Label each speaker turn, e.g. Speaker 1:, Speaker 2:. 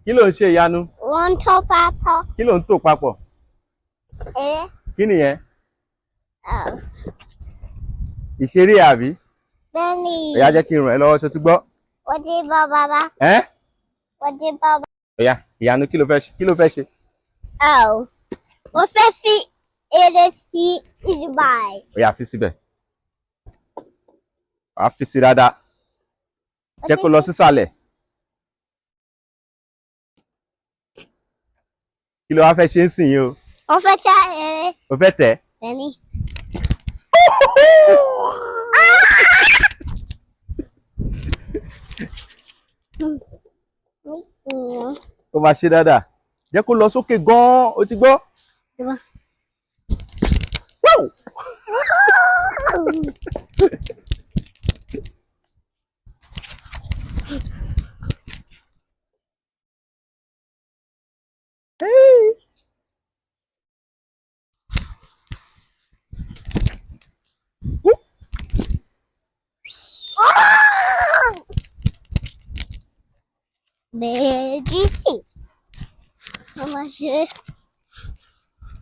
Speaker 1: Kí ló ń ṣe ìyanu?
Speaker 2: Wọ́n ń tọ́ papọ̀.
Speaker 1: Kí ló ń tò papọ̀? Kí nìyẹn? Ìṣeré àbí?
Speaker 2: Bẹ́ẹ̀ni.
Speaker 1: Ọ̀yá jẹ́ kí n ràn ẹ́ lọ́wọ́ ṣó ti gbọ́.
Speaker 2: Wọ́n ti bá bàbá. Wọ́n ti bá bàbá.
Speaker 1: Ọ̀yá ìyanu kí ló fẹ́ ṣe? Kí ló fẹ́ ṣe?
Speaker 2: Mo fẹ́ fi eré sí ìdìbà ẹ̀.
Speaker 1: Ọ̀yá fi síbẹ̀. Wàá fi sí dáadáa. Jẹ́ kó lọ sísàlẹ̀. Kí ló wá fẹ́ ṣe ń sìn yín o?
Speaker 2: Mo fẹ́ tẹ eré.
Speaker 1: O fẹ́ tẹ̀?
Speaker 2: Bẹ́ẹ̀ni.
Speaker 1: Ó máa ṣe dáadáa. Jẹ́ kó lọ sókè gan-an, o ti gbọ́?
Speaker 2: Méjì. Mo máa ṣe.